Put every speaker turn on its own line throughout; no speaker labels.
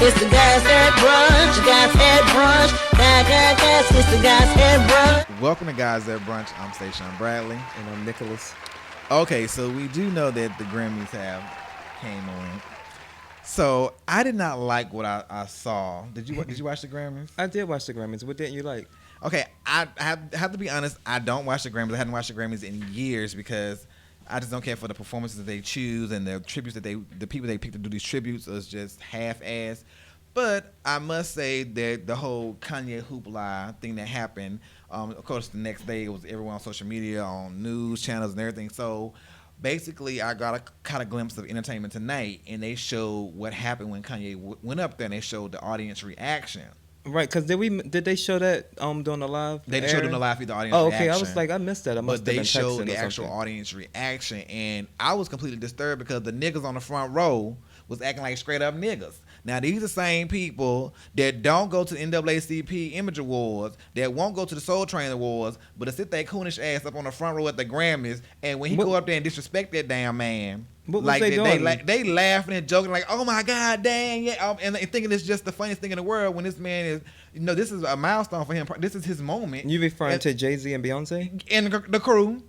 It's the guys at brunch. Guys at brunch. Guys. It's the guys at brunch.
Welcome to Guys at Brunch. I'm Station Bradley.
And I'm Nicholas.
Okay, so we do know that the Grammys have came on. So I did not like what I saw. Did you watch the Grammys?
I did watch the Grammys. What didn't you like?
Okay, I have to be honest. I don't watch the Grammys. I hadn't watched the Grammys in years because I just don't care for the performances that they choose and the tributes that the people they pick to do these tributes is just half-assed. But I must say that the whole Kanye hoopla thing that happened, of course, the next day it was everyone on social media, on news channels and everything. So basically, I got a kind of glimpse of Entertainment Tonight, and they showed what happened when Kanye went up there, and they showed the audience reaction.
Right, because did they show that during the live?
They showed in the live feed the audience
reaction.
reaction.
I was like, I missed that.
But they showed the actual audience reaction, and I was completely disturbed because the niggas on the front row was acting like straight up niggas. Now, these are the same people that don't go to the NAACP Image Awards, that won't go to the Soul Train Awards, but to sit their coonish ass up on the front row at the Grammys, and when he go up there and disrespect that damn man,
what
like
was they doing?
They laughing and joking like, oh my God, dang, yeah, and thinking it's just the funniest thing in the world when this man is, this is a milestone for him. This is his moment.
You referring to Jay-Z and Beyonce?
And the crew.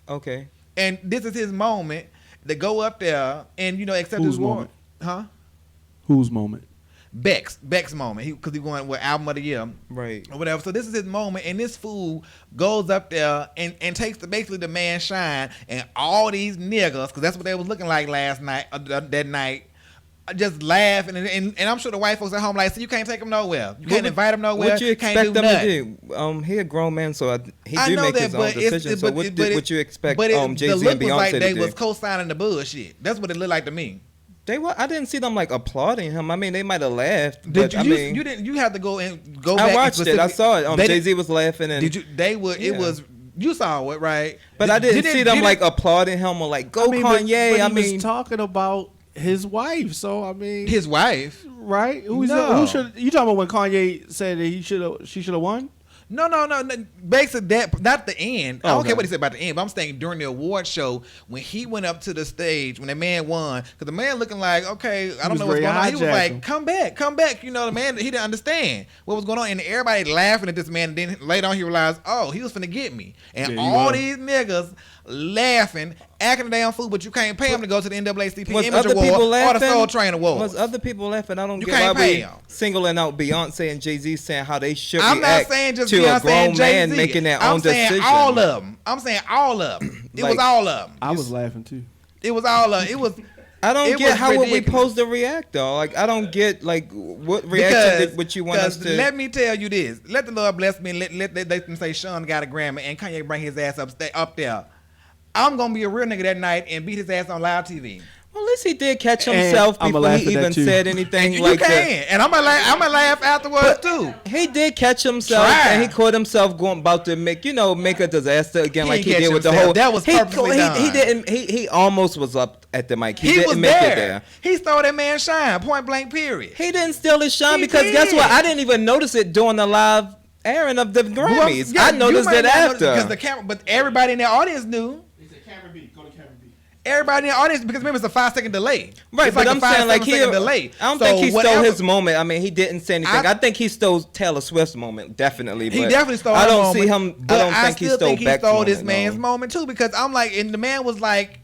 Okay.
And this is his moment to go up there and, accept his award. Huh?
Whose moment?
Beck's moment. Because he going with album of the year,
right, or
whatever. So this is his moment, and this fool goes up there and takes basically the man shine, and all these niggas, because that's what they was looking like last night, that night, just laughing, and I'm sure the white folks at home like, so you can't take him nowhere, you can't invite him nowhere.
What you expect them to do? He a grown man, so he do make his own decisions. So what you expect? Jay-Z and Beyonce
like
to
they
do?
was co-signing the bullshit. That's what it looked like to me.
I didn't see them like applauding him. I mean, they might have laughed.
You didn't. You had to go back.
I watched it. I saw it. Jay-Z was laughing, and
did you? They were. Yeah. It was. You saw it, right?
But I didn't see them like applauding him or like go Kanye.
But he was talking about his wife. So I mean,
his wife,
right? Who should you talking about when Kanye said that she should have won?
No. Basically, that not the end. I don't care what he said about the end, but I'm saying during the award show when he went up to the stage when the man won, because the man looking like, okay, I don't know what's going on. He was like, come back. The man, he didn't understand what was going on, and everybody laughing at this man. And then later on, he realized, oh, he was finna get me, and all these niggas laughing, acting a damn fool, but you can't pay him to go to the NAACP Image Award or the Soul Train Award.
Was other people laughing? I don't get why we singling out Beyonce and Jay-Z saying how they should react
not saying just
to
Beyonce
a grown man making their own decision.
I'm saying all of them. It was all of them.
I was laughing too.
It was all of them. It was.
I don't get how would we supposed to react though. Like I don't get like what reaction would you want us to.
Let me tell you this. Let the Lord bless me. Let them say Sean got a Grammy and Kanye bring his ass up there. I'm gonna be a real nigga that night and beat his ass on live TV.
Well, at least he did catch himself before he even said anything like that.
And I'm gonna laugh afterwards too.
He did catch himself, and he caught himself about to make a disaster again, like he did with the whole.
That was purposely done.
He didn't. He almost was up at the mic. He didn't
was
make it there.
He stole that man's shine, point blank. Period.
He didn't steal his shine because guess what? I didn't even notice it during the live airing of the Grammys. I noticed it after
because the camera, but everybody in the audience knew.
Camera B, go to camera B.
Everybody in the audience, because remember it's a 5-second delay.
Right, but I'm saying like
delay.
I don't think he stole his moment. I mean, he didn't say anything. I think he stole Taylor Swift's moment, definitely.
He definitely stole.
I don't see him. I don't think he stole Beck's moment.
This man's moment too, because I'm like, and the man was like,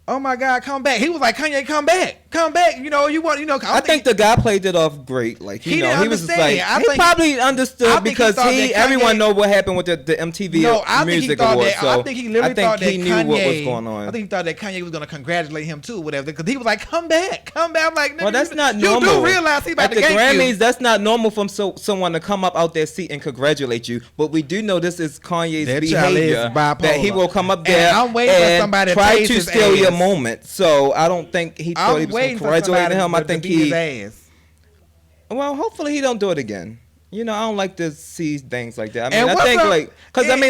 "Oh my God, come back!" He was like, "Kanye, come back." I
think the guy played it off great. Like he was just like he probably understood because everyone know what happened with the MTV Music Awards. So
I think he literally thought that
he knew what was going on.
I think he thought that Kanye was going to congratulate him too, whatever, because he was like, "Come back." I'm like,
well, that's not normal.
You do realize he about to
gank you. At the Grammys,
you.
That's not normal from someone to come up out their seat and congratulate you. But we do know this is Kanye's behavior that he will come up there and try to steal your moment. So I don't think he thought he was congratulating him. I think well, hopefully he don't do it again. I don't like to see things like that. I mean, I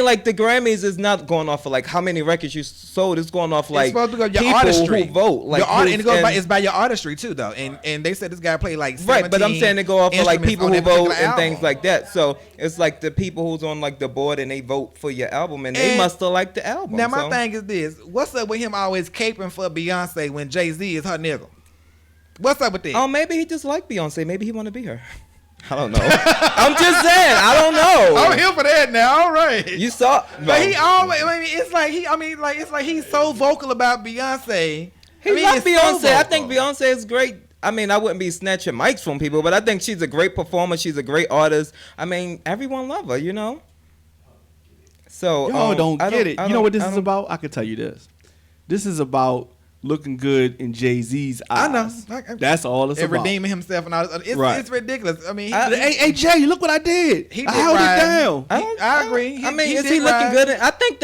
think the Grammys is not going off of like how many records you sold. It's going off like people who vote. Like
it's by your artistry too, though. And they said this guy played like 17
right, but I'm saying they go off of like people who vote and things like that. So it's like the people who's on like the board and they vote for your album and they must have liked the album.
Now my thing is this: what's up with him always caping for Beyonce when Jay-Z is her nigga? What's up with that?
Oh, maybe he just liked Beyonce. Maybe he want to be her. I don't know. I'm just saying. I don't know.
I'm here for that now. All right.
You saw,
but he always. I mean, it's like he. I mean, like it's like he's so vocal about Beyonce.
He loves Beyonce. So I think Beyonce is great. I mean, I wouldn't be snatching mics from people, but I think she's a great performer. She's a great artist. I mean, everyone love her, you know. So
y'all don't get it. You know what this is about? I can tell you this. This is about looking good in Jay-Z's eyes. I know. That's all it's about.
Redeeming himself and all this. It's ridiculous. I mean,
hey Jay, look what I did.
I held it down.
I agree. I mean, is he looking good? I think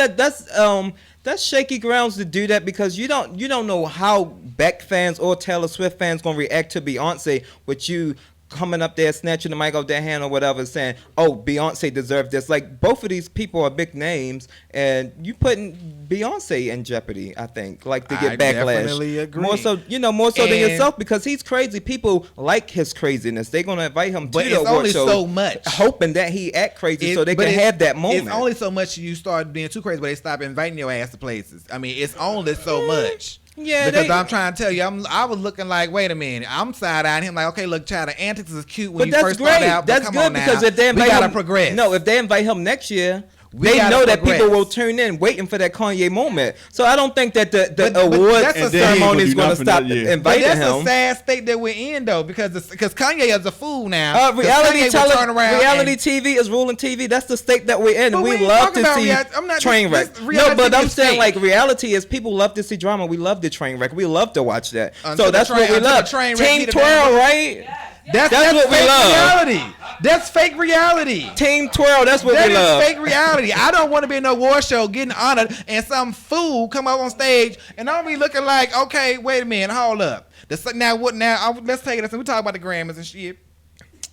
that's shaky grounds to do that because you don't know how Beck fans or Taylor Swift fans gonna react to Beyonce with you coming up there, snatching the mic off their hand or whatever, saying, "Oh, Beyonce deserved this." Like both of these people are big names, and you putting Beyonce in jeopardy. I think, like to get backlash.
I definitely agree.
More so than yourself because he's crazy. People like his craziness. They're gonna invite him to the award show,
so much,
hoping that he act crazy so they can have that moment.
It's only so much you start being too crazy, but they stop inviting your ass to places. I mean, it's only so much.
Yeah,
because I'm trying to tell you, I was looking like, wait a minute, I'm side-eyeing him like, okay, look, child, the antics is cute when you first start out, but
that's good because if they invite
we gotta progress.
No, if they invite him next year, they know that people will tune in waiting for that Kanye moment. So I don't think that the award ceremony is going to stop inviting him.
That's a sad state that we're in, though, because Kanye is a fool now.
Reality TV is ruling TV. That's the state that we're in. We love to see train wreck. No, but I'm saying like reality is people love to see drama. We love the train wreck. We love to watch that. So that's what we love. Team Twirl, right?
That's what we love. Reality. That's fake reality.
Team Twirl, that's what we love.
That is fake reality. I don't want to be in a war show getting honored and some fool come up on stage and I'll be looking like, okay, wait a minute, hold up. Let's take it. We talk about the Grammys and shit.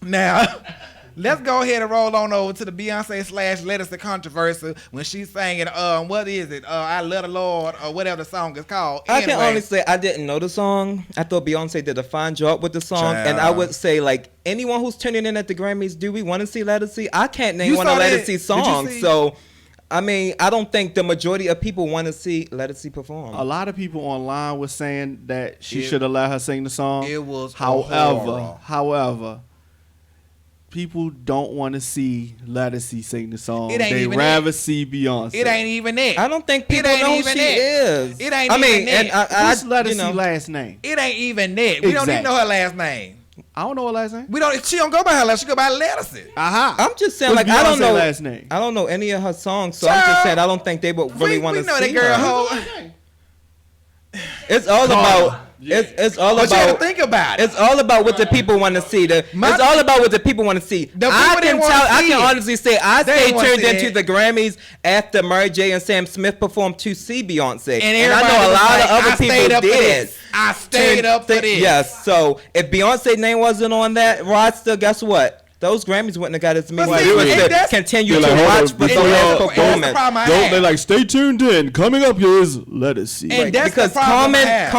Now, let's go ahead and roll on over to the Beyonce / Ledisi controversy when she's singing, what is it? I Love the Lord or whatever the song is called.
I can only say I didn't know the song. I thought Beyonce did a fine job with the song. Child. And I would say, like, anyone who's tuning in at the Grammys, do we want to see Ledisi? I can't name one of Ledisi's songs. So, I mean, I don't think the majority of people want to see Ledisi perform.
A lot of people online were saying that she should have let her sing the song.
It was
However, people don't want to see Ledisi sing the song. They rather see Beyonce.
It ain't even it.
I don't think people know who she is.
It ain't even it.
What's Ledisi's last name?
It ain't even it. We don't even know her last name.
I don't know her last name.
She don't go by her last. She go by Ledisi.
I'm just saying,
I don't know last name.
I don't know any of her songs, so I'm just saying I don't think they would really want to see her.
We know that girl.
It's all about. It's all about.
But you have to think about it.
It's all about what the people want to see. It's all about what the people want to see. I can honestly say I stayed tuned into the Grammys after Mary J and Sam Smith performed to see Beyonce, and I know a lot of other people did.
I stayed up for this.
Yes. So if Beyonce's name wasn't on that roster, guess what? Those Grammys wouldn't have got as many viewers to continue to watch for the performance.
They're like, stay tuned in. Coming up here is Ledisi.
And that's because the problem I have.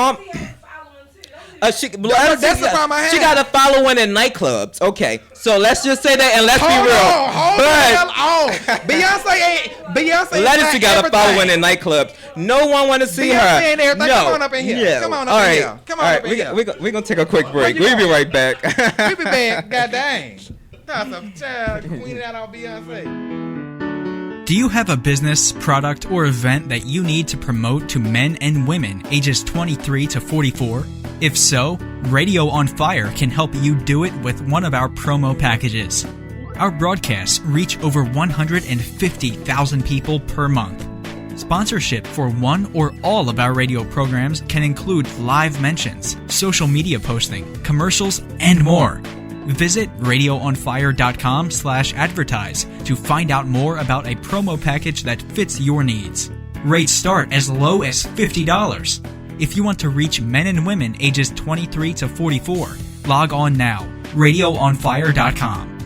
That's the problem I have. She got a following in nightclubs. Okay, so let's just say that and let's be
real. Beyonce
Ledisi got a following in nightclubs. No one want to see her.
No. Come on up in here.
Yeah.
Come on up in here. Come on up in here.
We're going to take a quick break. We'll be right back.
We'll be back. God dang. That's a child. Queen out on Beyonce.
Do you have a business, product, or event that you need to promote to men and women ages 23 to 44? If so, Radio on Fire can help you do it with one of our promo packages. Our broadcasts reach over 150,000 people per month. Sponsorship for one or all of our radio programs can include live mentions, social media posting, commercials, and more. Visit radioonfire.com/advertise to find out more about a promo package that fits your needs. Rates start as low as $50. If you want to reach men and women ages 23 to 44, log on now. radioonfire.com.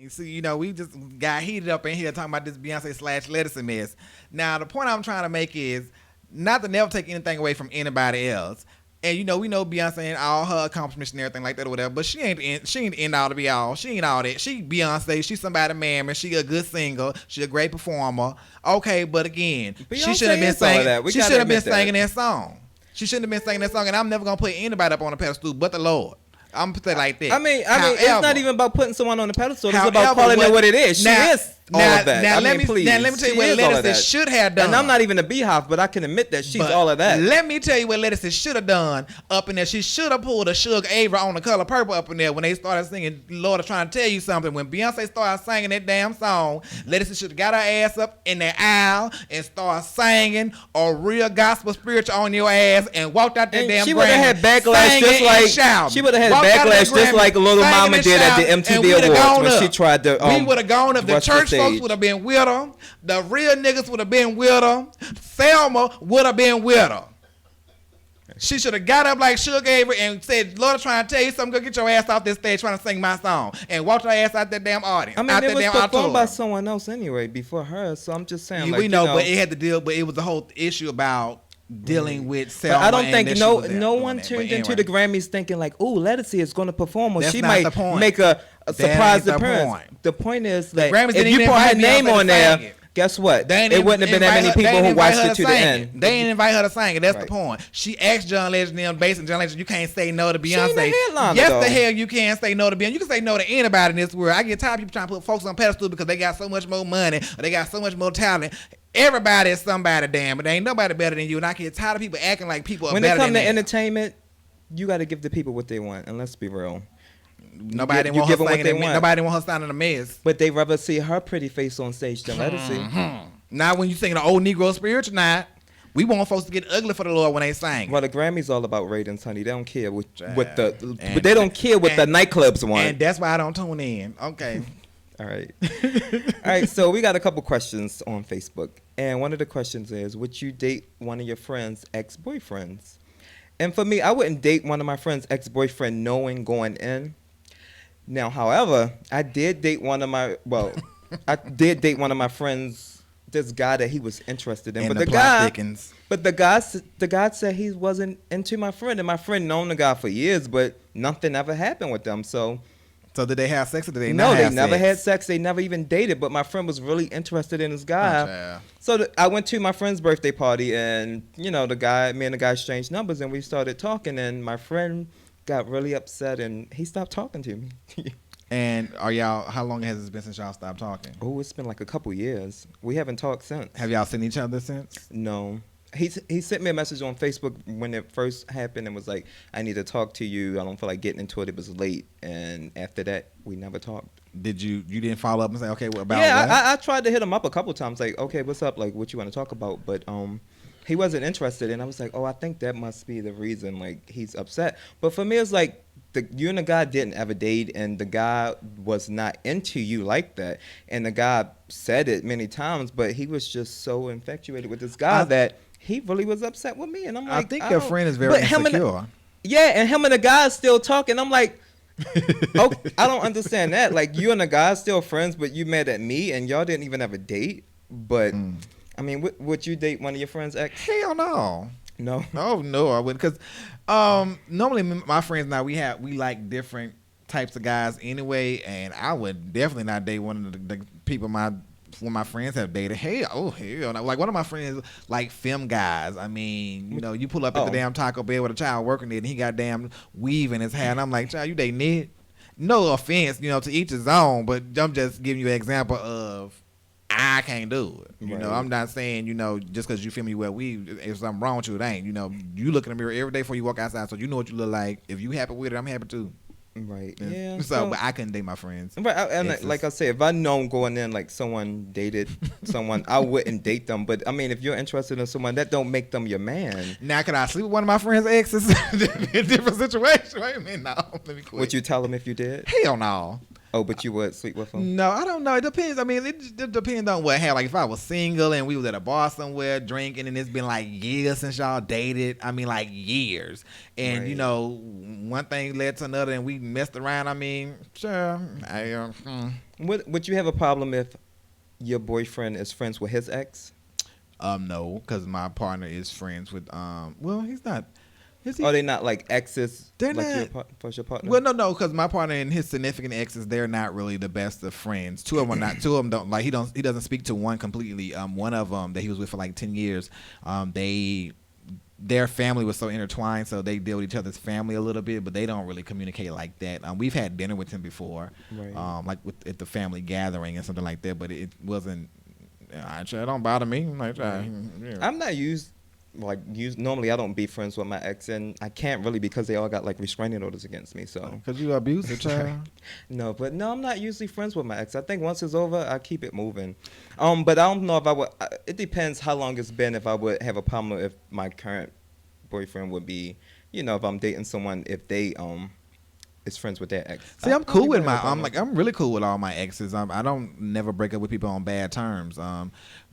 See, we just got heated up in here talking about this Beyonce / Ledisi mess. Now, the point I'm trying to make is not to never take anything away from anybody else. And we know Beyonce and all her accomplishments and everything like that or whatever, but she ain't end all to be all. She ain't all that. She Beyonce. She's somebody mammy. She a good singer. She a great performer. Okay, but again, she should have been singing. She should have been singing that song. She shouldn't have been singing that song, and I'm never gonna put anybody up on a pedestal but the Lord. I'm gonna put it like that.
I mean, it's not even about putting someone on the pedestal. It's about calling it what it is. She is all of that.
Now let me tell you what Ledisi should have done.
And I'm not even a beehive, but I can admit that she's all of that.
Let me tell you what Ledisi should have done up in there. She should have pulled a Sugar Avery on The Color Purple up in there when they started singing Lord, I'm trying to tell you something. When Beyonce started singing that damn song, Ledisi should have got her ass up in the aisle and started singing a real gospel spiritual on your ass and walked out that damn Grammy.
She would have had backlash just like she would have had backlash just like Little Mama did at the MTV Awards when she tried to.
We would have gone up. The church folks would have been with her. The real niggas would have been with her. Selma would have been with her. She should have got up like Sugar Avery and said, Lord, I'm trying to tell you something. Go get your ass off this stage trying to sing my song. And walk her ass out that damn audience.
I mean, it was performed by someone else anyway before her. So I'm just saying.
We know, but it had to deal, but it was the whole issue about dealing with Selma.
But I don't think no one tuned into the Grammys thinking like, "Ooh, Ledisi is going to perform, or she might make a surprise appearance." The point is that if you put her name on there, guess what? It wouldn't have been that many people who watched it to the end.
They didn't invite her to sing it. That's the point. She asked John Legend and them, John Legend, you can't say no to Beyonce. Yes, the hell you can't say no to Beyonce. You can say no to anybody in this world. I get tired of people trying to put folks on pedestals because they got so much more money or they got so much more talent. Everybody is somebody, damn, but there ain't nobody better than you. And I get tired of people acting like people are better than them.
When it comes to entertainment, you got to give the people what they want. And let's be real.
Nobody want her singing. Nobody want her sounding a mess.
But they rather see her pretty face on stage than Ledisi.
Now, when you singing the old Negro spiritual night, we want folks to get ugly for the Lord when they sing.
Well, the Grammys all about ratings, honey. They don't care what they don't care what the nightclubs want.
And that's why I don't tune in. Okay.
All right. All right. So we got a couple questions on Facebook. And one of the questions is, would you date one of your friends' ex-boyfriends? And for me, I wouldn't date one of my friends' ex-boyfriend knowing going in. Now, however, I did date one of my friends, this guy that he was interested in.
And
but the guy said he wasn't into my friend. And my friend known the guy for years, but nothing ever happened with them. So
did they have sex or did they not have sex?
No, they never had sex. They never even dated. But my friend was really interested in this guy. So I went to my friend's birthday party, and me and the guy exchanged numbers, and we started talking. And my friend got really upset, and he stopped talking to me.
And how long has it been since y'all stopped talking?
Oh, it's been like a couple years. We haven't talked since.
Have y'all seen each other since?
No. He sent me a message on Facebook when it first happened and was like, I need to talk to you. I don't feel like getting into it. It was late. And after that, we never talked.
Did you didn't follow up and say, okay, what about
what? I tried to hit him up a couple times, like, okay, what's up? Like, what you want to talk about? But he wasn't interested. And I was like, oh, I think that must be the reason, like, he's upset. But for me, it's like, you and the guy didn't ever date, and the guy was not into you like that. And the guy said it many times, but he was just so infatuated with this guy that he really was upset with me. And I'm like,
I think your friend is very insecure.
And him and the guy is still talking. I'm like, oh, I don't understand that. Like, you and the guy are still friends, but you mad at me, and y'all didn't even have a date. But I mean, would you date one of your friends' ex?
Hell no.
No.
Oh no, I wouldn't. Because normally my friends and I, we like different types of guys anyway, and I would definitely not date one of the people my friends have dated. Hell no. Like one of my friends like femme guys. I mean, you pull up at the damn Taco Bell with a child working there, and he got damn weave in his hair, and I'm like, child, you dating it? No offense, to each his own, but I'm just giving you an example of I can't do it. You know, I'm not saying, just because you feel me wear weave, if something wrong with you, it ain't. You look in the mirror every day before you walk outside, so you know what you look like. If you happy with it, I'm happy too.
Right. Yeah.
So, but I couldn't date my friends.
Right. And like I said, if I know going in like someone dated someone, I wouldn't date them. But I mean, if you're interested in someone, that don't make them your man.
Now, can I sleep with one of my friends' exes? In different situation. Wait a minute. No, let me quit.
Would you tell them if you did?
Hell no.
Oh, but you would sleep with them?
No, I don't know. It depends. I mean, it depends on what happened. Like, if I was single and we was at a bar somewhere drinking and it's been like years since y'all dated. I mean, like years. And, one thing led to another and we messed around. I mean, sure.
Would you have a problem if your boyfriend is friends with his ex?
No, because my partner is friends with, well, he's not.
Are they not like exes?
They're
like
not.
Your partner?
Well, no, because my partner and his significant exes, they're not really the best of friends. Two of them are not. Two of them don't like. He doesn't speak to one completely. One of them that he was with for like 10 years. They their family was so intertwined, so they deal with each other's family a little bit, but they don't really communicate like that. We've had dinner with him before,
right.
like at the family gathering and something like that, but it wasn't. It don't bother me.
I'm not used. Normally I don't be friends with my ex, and I can't really because they all got like restraining orders against me. So
because you abuse a child.
No, I'm not usually friends with my ex. I think once it's over, I keep it moving. But I don't know if I would. It depends how long it's been. If I would have a problem if my current boyfriend would be, if I'm dating someone, if they is friends with their ex.
See, I'm cool with I'm really cool with all my exes. I don't never break up with people on bad terms.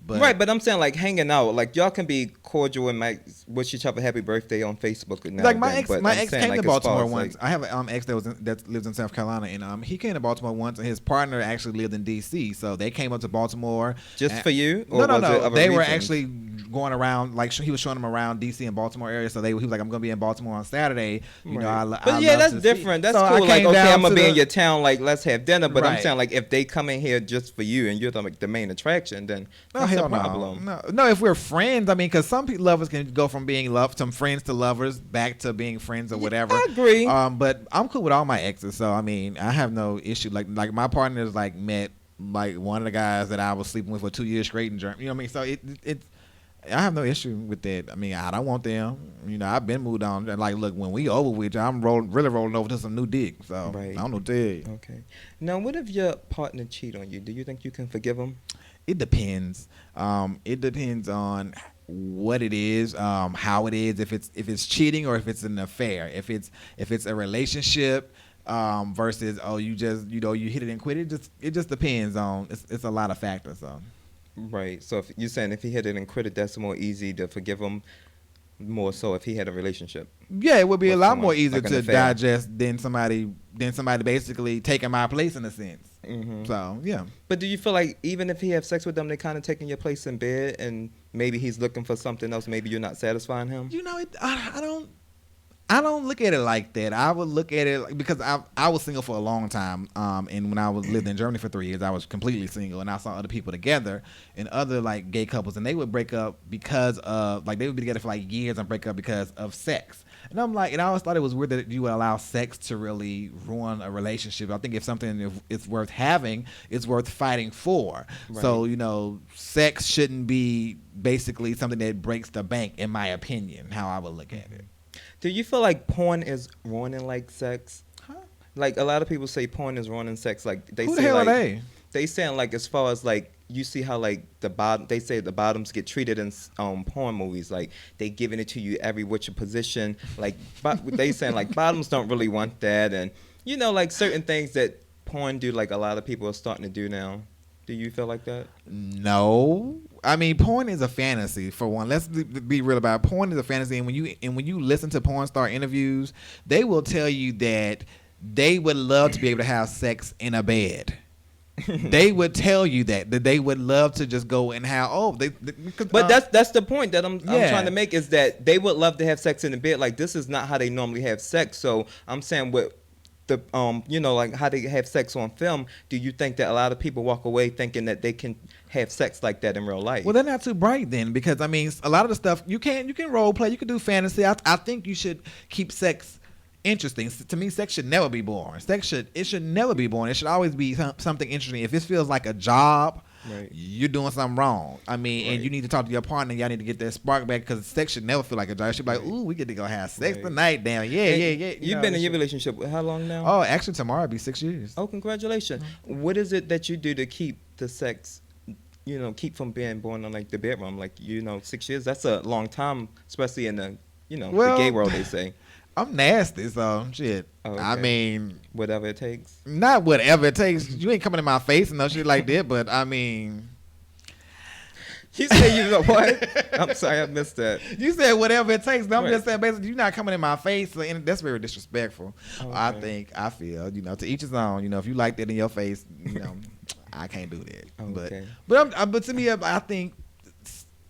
But
right, but I'm saying like hanging out, like y'all can be cordial and wish each other happy birthday on Facebook. And
like my ex came to Baltimore once.
Like,
I have an ex that lives in South Carolina, and he came to Baltimore once, and his partner actually lived in D.C. So they came up to Baltimore
just for you. Or
no. They were actually going around, like he was showing them around D.C. and Baltimore area. So he was like, I'm gonna be in Baltimore on Saturday.
But yeah, that's different. That's cool. Like, okay, I'm gonna be in your town. Like, let's have dinner. But I'm saying like if they come in here just for you and you're the main attraction, then that's a problem.
No, if we're friends, I mean, because some lovers can go from being some friends to lovers back to being friends or whatever.
I agree.
But I'm cool with all my exes, so I mean, I have no issue. Like my partners met like one of the guys that I was sleeping with for 2 years straight in Germany. You know what I mean? So I have no issue with that. I mean, I don't want them. I've been moved on. Like, look, when we over with you, I'm really rolling over to some new dick. So I don't know what to tell you.
Okay. Now, what if your partner cheat on you? Do you think you can forgive him?
It depends. It depends on what it is, how it is, if it's cheating or if it's an affair, if it's a relationship versus you just you hit it and quit it. It just depends on it's a lot of factors. So.
Right. So if you're saying if he hit it and quit it, that's more easy to forgive him. More so if he had a relationship.
Yeah, it would be a lot more easier to digest than somebody basically taking my place in a sense. Mm-hmm. So yeah.
But do you feel like even if he have sex with them, they kind of taking your place in bed, and maybe he's looking for something else? Maybe you're not satisfying him.
I don't look at it like that. I would look at it because I was single for a long time. And when I lived in Germany for 3 years, I was completely single, and I saw other people together and other like gay couples, and they would break up because of like they would be together for like years and break up because of sex. And I'm like, and I always thought it was weird that you would allow sex to really ruin a relationship. I think if something is worth having, it's worth fighting for. Right. So sex shouldn't be basically something that breaks the bank, in my opinion. How I would look at it.
Do you feel like porn is ruining like sex? Huh? Like a lot of people say porn is ruining sex. Like they
Who
say
the hell
like
are they?
They saying like as far as like you see how like they say the bottoms get treated in porn movies, like they giving it to you every which position. Like they saying like bottoms don't really want that, and like certain things that porn do. Like a lot of people are starting to do now. Do you feel like that?
No. I mean, porn is a fantasy, for one. Let's be real about it. Porn is a fantasy, and when you listen to porn star interviews, they will tell you that they would love to be able to have sex in a bed. They would tell you that they would love to just go and have
but that's the point that I'm trying to make, is that they would love to have sex in the bed. Like this is not how they normally have sex. So I'm saying with the like how they have sex on film, do you think that a lot of people walk away thinking that they can have sex like that in real life?
Well, they're not too bright then, because I mean a lot of the stuff you can role play, you can do fantasy. I think you should keep sex interesting. To me, sex should never be boring. It should never be boring. It should always be something interesting. If it feels like a job, right, you're doing something wrong. I mean, right, and you need to talk to your partner. Y'all need to get that spark back, because sex should never feel like a job. It should be like, ooh, we get to go have sex tonight. Damn, yeah.
You've been in your relationship how long now?
Oh, actually, tomorrow it'll be 6 years.
Oh, congratulations. Mm-hmm. What is it that you do to keep the sex, keep from being born in like the bedroom? Like 6 years. That's a long time, especially in the the gay world. They say.
I'm nasty, so shit. Oh, okay. I mean,
whatever it takes.
Not whatever it takes. You ain't coming in my face and no shit like that. But I mean,
you said what? I'm sorry, I missed that.
You said whatever it takes. I'm just saying, basically, you're not coming in my face. So, and that's very disrespectful. Okay. I feel, to each his own. If you like that in your face, I can't do that. Okay. But to me, I think.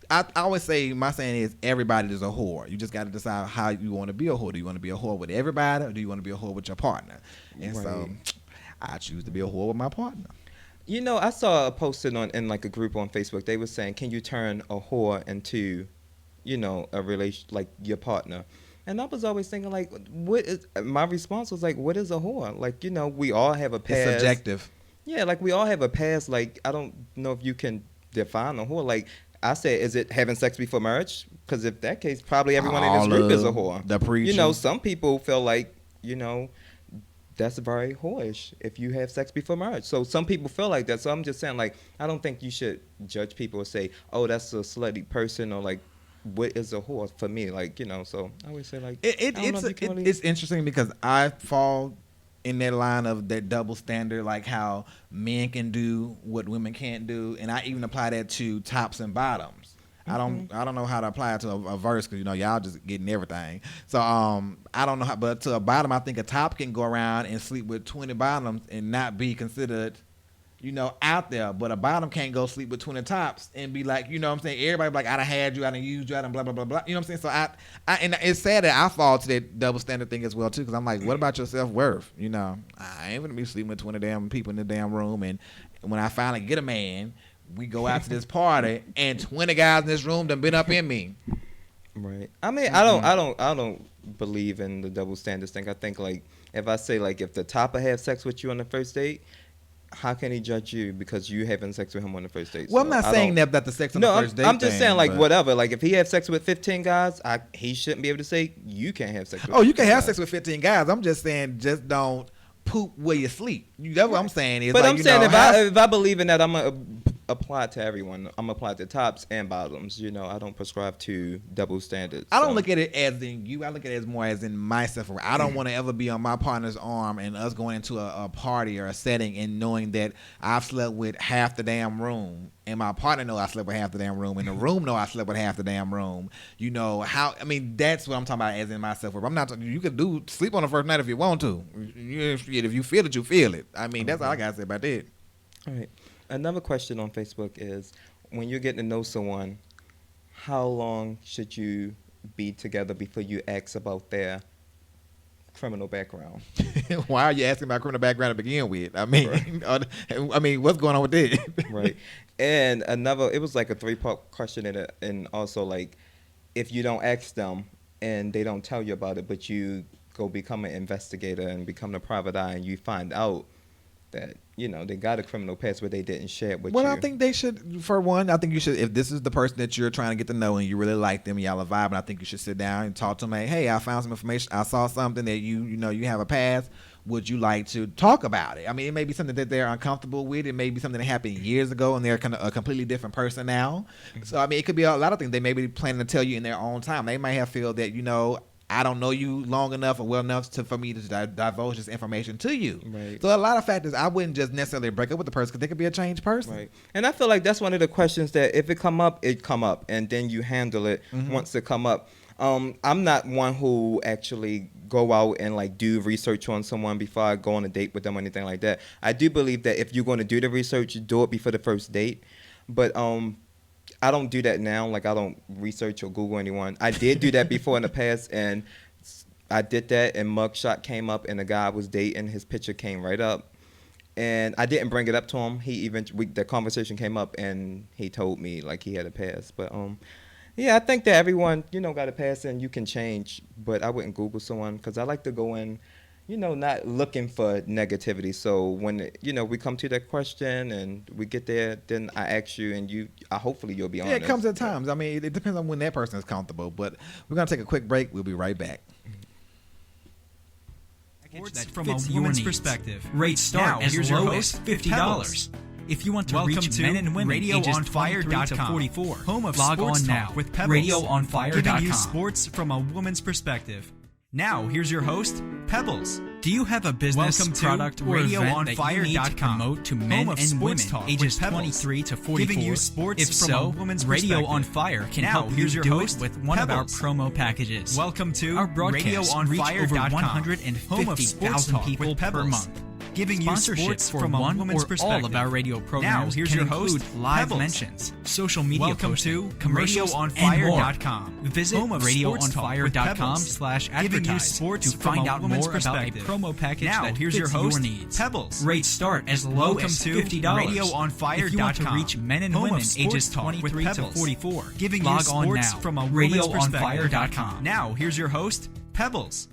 I always say, my saying is, everybody is a whore. You just got to decide how you want to be a whore. Do you want to be a whore with everybody, or do you want to be a whore with your partner? And so I choose to be a whore with my partner.
I saw a posted in like a group on Facebook. They were saying, can you turn a whore into a relation like your partner. And I was always thinking, like, my response was like, what is a whore? Like, we all have a past.
It's subjective.
Yeah, like we all have a past. Like, I don't know if you can define a whore. Like, I said, is it having sex before marriage? Because if that case, probably everyone in this group is a whore.
The preacher.
Some people feel like, that's very whorish if you have sex before marriage. So some people feel like that. So I'm just saying, like, I don't think you should judge people or say, oh, that's a slutty person, or like, what is a whore for me? Like, so I always say, like,
it's interesting because I fall in that line of that double standard, like how men can do what women can't do, and I even apply that to tops and bottoms. Mm-hmm. I don't know how to apply it to a verse because y'all just getting everything. So I don't know how, but to a bottom, I think a top can go around and sleep with 20 bottoms and not be considered, out there. But a bottom can't go sleep with 20 tops and be like, what I'm saying, everybody be like, I done had you, I done used you, I done blah blah blah blah. You know what I'm saying? So I and it's sad that I fall to that double standard thing as well too, because I'm like, what about your self-worth? I ain't gonna be sleeping with 20 damn people in the damn room, and when I finally get a man, we go out to this party and 20 guys in this room done been up in me.
Right. I mean, I don't believe in the double standards thing. I think, like, if I say, like, if the topper have sex with you on the first date, how can he judge you because you having sex with him on the first date?
Well, so I'm not saying that the sex on the first date.
I'm just saying, like, whatever. Like, if he have sex with 15 guys, he shouldn't be able to say you can't have sex with 15
you can have sex with 15 guys. I'm just saying, just don't poop where you sleep. That's what I'm saying. Is
but
like,
I'm saying, if I believe in that, I'm going to apply it to everyone. I'm apply it to tops and bottoms. I don't prescribe to double standards.
I don't look at it as in you. I look at it as more as in myself. I don't want to ever be on my partner's arm and us going into a party or a setting and knowing that I've slept with half the damn room and my partner know I slept with half the damn room and the room know I slept with half the damn room. That's what I'm talking about as in myself. I'm not. You could sleep on the first night if you want to. If you feel it, you feel it. That's all I gotta say about that.
All right. Another question on Facebook is, when you're getting to know someone, how long should you be together before you ask about their criminal background?
Why are you asking about criminal background to begin with? Right. What's going on with that?
Right. And it was like a 3-part question and also, like, if you don't ask them and they don't tell you about it, but you go become an investigator and become the private eye and you find out that they got a criminal past but they didn't share it with you.
Well, I think they should. For one, I think you should. If this is the person that you're trying to get to know and you really like them, y'all are vibing, I think you should sit down and talk to them. Like, hey, I found some information. I saw something that you have a past. Would you like to talk about it? It may be something that they're uncomfortable with. It may be something that happened years ago and they're kind of a completely different person now. Mm-hmm. So it could be a lot of things they may be planning to tell you in their own time. They might have feel that I don't know you long enough or well enough for me to divulge this information to you. Right. So a lot of factors, I wouldn't just necessarily break up with the person because they could be a changed person.
Right. And I feel like that's one of the questions that if it come up, and then you handle it once it come up. I'm not one who actually go out and like do research on someone before I go on a date with them or anything like that. I do believe that if you're going to do the research, do it before the first date. But I don't do that now. Like, I don't research or Google anyone. I did do that before in the past, and I did that, and mugshot came up, and the guy I was dating, his picture came right up. And I didn't bring it up to him. The conversation came up, and he told me, like, he had a past. But, yeah, I think that everyone, got a past, and you can change. But I wouldn't Google someone, because I like to go in, not looking for negativity. So when, we come to that question and we get there, then I ask you and hopefully you'll be honest.
Yeah, it comes at times. It depends on when that person is comfortable. But we're going to take a quick break. We'll be right back.
That from a woman's perspective. Rates start as low as $50. If you want to reach men and women ages 23 to 44, home of log on now with RadioOnFire.com. Giving you sports from a woman's perspective. Now, here's your host, Pebbles. Do you have a business, product, or event that you need to promote to men and women ages 23 to 44? Giving you sports if from a woman's Radio on Fire can help you do it with one of our promo packages. Welcome to our broadcast reach over 150,000 people per month. giving you sports from one woman's perspective. All of our radio programs
now, here's
can
your host,
include live
Pebbles.
mentions, social media
Welcome
posting,
to
commercials,
RadioOnFire.com.
Visit radioonfire.com/advertise
giving you sports
to find out
woman's
more about a
perspective.
promo package
Now,
that
here's
fits
your host,
your needs.
Pebbles.
Rates start as low
Welcome
as
to
$50.
RadioOnFire.com.
If you want to reach men and
Home
women
of sports
ages
talk with
23 to
Pebbles.
44,
Giving you
log on
sports
now.
from a woman's
RadioOnFire.com.
Now, here's your host, Pebbles.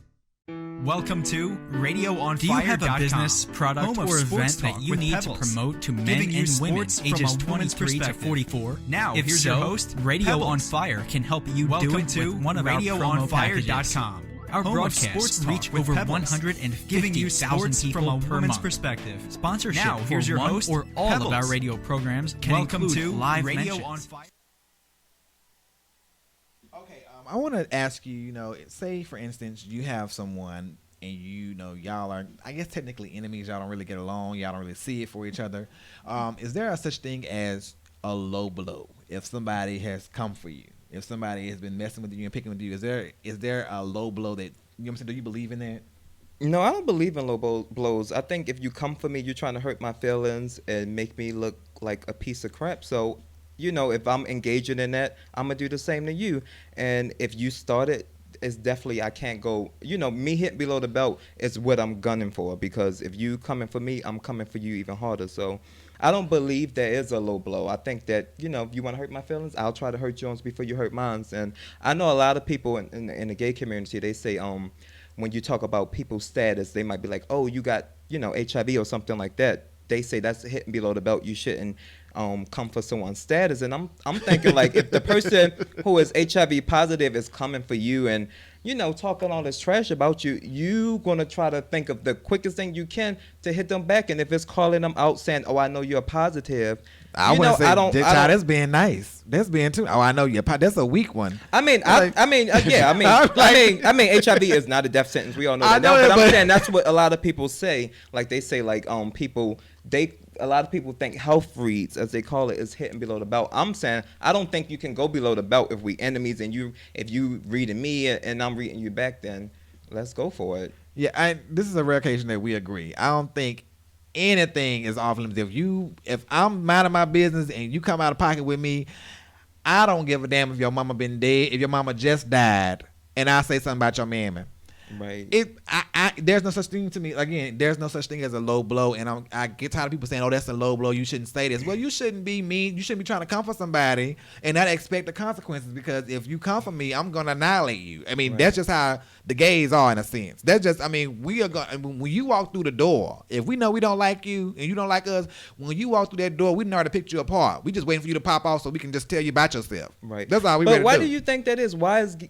Welcome to RadioOnFire.com.
Do you have a business, product, or event that you need to promote to men and women ages 23 to 44?
Now,
if
here's
so,
your host,
Radio
Pebbles.
on Fire can help you
Welcome
do it
to
with one of our promo packages.
RadioOnFire.com.
Our
Home of
broadcasts
sports
reach
talk with
over
Pebbles.
150,000 people
from a
per
woman's
month.
perspective.
Sponsorship
Now, here's
for
your
one
host,
or all
Pebbles.
of our radio programs can
Welcome
include
to
live
Radio
mentions.
on Fire.
Okay, I want to ask you, say for instance, you have someone and y'all are, I guess technically enemies. Y'all don't really get along. Y'all don't really see it for each other. Is there a such thing as a low blow? If somebody has come for you, if somebody has been messing with you and picking with you, is there a low blow that, what I'm saying? Do you believe in that?
No, I don't believe in low blows. I think if you come for me, you're trying to hurt my feelings and make me look like a piece of crap. So, if I'm engaging in that, I'm going to do the same to you. And if you started, it's definitely, I can't go, me hitting below the belt is what I'm gunning for. Because if you coming for me, I'm coming for you even harder. So I don't believe there is a low blow. I think that, if you want to hurt my feelings, I'll try to hurt yours before you hurt mine. And I know a lot of people in the gay community, they say, when you talk about people's status, they might be like, oh, you got, HIV or something like that. They say that's hitting below the belt. You shouldn't come for someone's status. And I'm thinking, like, if the person who is HIV positive is coming for you and, talking all this trash about you, you going to try to think of the quickest thing you can to hit them back. And if it's calling them out saying, oh, I know you're positive.
I wouldn't say that's being nice. That's being too. Oh, I know you're. That's a weak one.
HIV is not a death sentence. We all know that. But I'm saying that's what a lot of people say. Like they say, like a lot of people think health reads, as they call it, is hitting below the belt. I'm saying I don't think you can go below the belt if we enemies and if you reading me and I'm reading you back. Then let's go for it.
Yeah, this is a rare occasion that we agree. I don't think anything is off limits. If I'm minding my business and you come out of pocket with me, I don't give a damn if your mama been dead, if your mama just died, and I say something about your mammy.
Right.
There's no such thing to me. Again, there's no such thing as a low blow, and I get tired of people saying, "Oh, that's a low blow. You shouldn't say this." Well, you shouldn't be mean. You shouldn't be trying to come for somebody and not expect the consequences. Because if you come for me, I'm gonna annihilate you. I mean, That's just how the gays are in a sense. That's just. I mean, we are going. When you walk through the door, if we know we don't like you and you don't like us, when you walk through that door, we know how to pick you apart. We just waiting for you to pop off so we can just tell you about yourself.
Right.
That's all we.
But why do you think that is? Why is it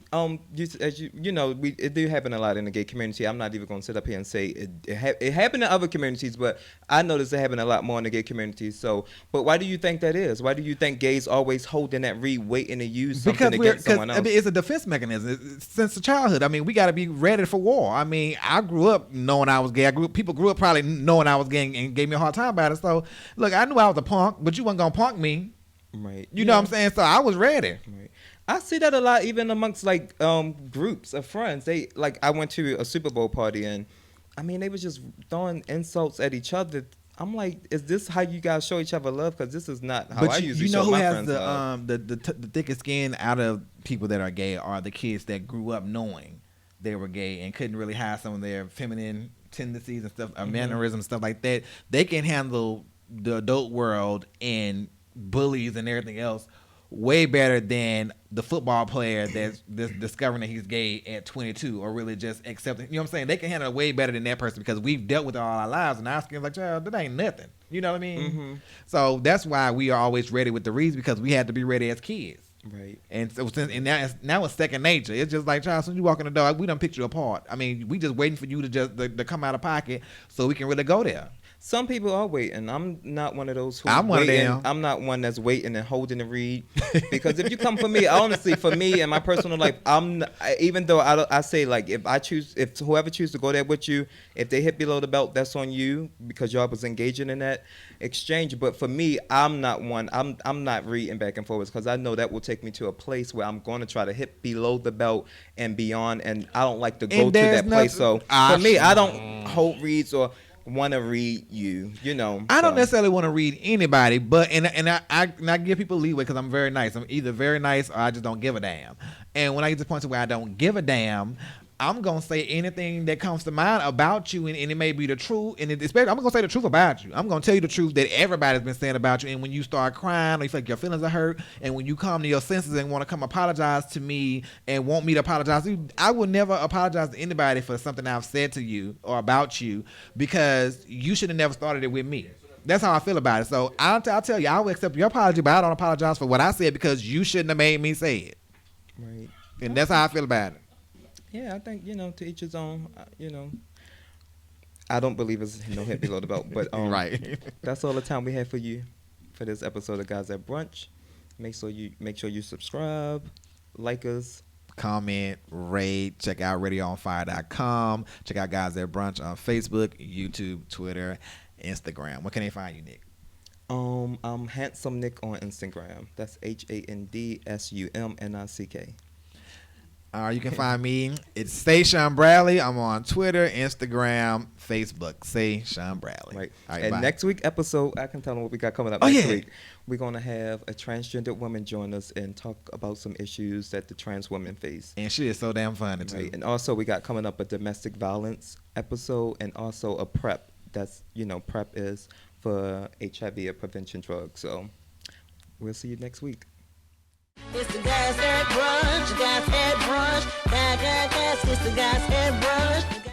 do happen a lot in the gay community. I'm not even going to sit up here and say it happened in other communities, but I noticed it happened a lot more in the gay community. So, but why do you think that is? Why do you think gays always holding that reed, waiting to use something against someone else?
I mean, it's a defense mechanism since childhood. I mean, we got to be ready for war. I mean, I grew up knowing I was gay. People grew up probably knowing I was gay and gave me a hard time about it. So, look, I knew I was a punk, but you weren't going to punk me.
Right.
You know what I'm saying? So I was ready.
Right. I see that a lot, even amongst like groups of friends. They like I went to a Super Bowl party and I mean they was just throwing insults at each other. I'm like, is this how you guys show each other love? Because this is not how I usually show my friends love.
The thickest skin out of people that are gay are the kids that grew up knowing they were gay and couldn't really hide some of their feminine tendencies and stuff, or mannerisms, stuff like that. They can handle the adult world and bullies and everything else way better than the football player that's discovering that he's gay at 22 or really just accepting. You know what I'm saying? They can handle it way better than that person because we've dealt with it all our lives and our skin's like, child, that ain't nothing. You know what I mean? Mm-hmm. So that's why we are always ready with the reads because we had to be ready as kids.
Right. And
so now it's second nature. It's just like, child, as soon as you walk in the door, we done picked you apart. I mean, we just waiting for you to come out of pocket so we can really go there.
Some people are waiting. I'm not one of those who
I'm one of them.
I'm not one that's waiting and holding the reed. Because if you come for me, honestly, for me and my personal life, even though I say like if whoever chooses to go there with you, if they hit below the belt, that's on you because y'all was engaging in that exchange. But for me, I'm not one. I'm not reading back and forwards because I know that will take me to a place where I'm going to try to hit below the belt and beyond, and I don't like to go to that place. So for me, I don't hold reads or want to read you.
I don't necessarily want to read anybody, but I give people leeway because I'm very nice. I'm either very nice or I just don't give a damn. And when I get to the point where I don't give a damn, I'm gonna say anything that comes to mind about you, and it may be the truth. And especially, I'm gonna say the truth about you. I'm gonna tell you the truth that everybody's been saying about you. And when you start crying, or you feel like your feelings are hurt, and when you come to your senses and want to come apologize to me and want me to apologize to you, I will never apologize to anybody for something I've said to you or about you, because you should have never started it with me. That's how I feel about it. So I'll tell you, I will accept your apology, but I don't apologize for what I said because you shouldn't have made me say it.
Right.
And that's how I feel about it.
Yeah, I think, to each his own, I don't believe it's no head below the belt, but
right.
That's all the time we have for you for this episode of Guys at Brunch. Make sure you subscribe, like us,
comment, rate, check out radioonfire.com, check out Guys at Brunch on Facebook, YouTube, Twitter, Instagram. Where can they find you, Nick?
I'm Handsome Nick on Instagram. That's HANDSUMNICK.
You can find me. It's Say Sean Bradley. I'm on Twitter, Instagram, Facebook. Say Sean Bradley.
Right.
And
bye. Next week episode, I can tell them what we got coming up next week. We're going to have a transgender woman join us and talk about some issues that the trans women face.
And she is so damn funny, too.
Right. And also, we got coming up a domestic violence episode and also a PrEP. That's, PrEP is for HIV, a prevention drug. So we'll see you next week.
It's the Guys at Brunch, Guys at Brunch, guys, it's the Guys at Brunch.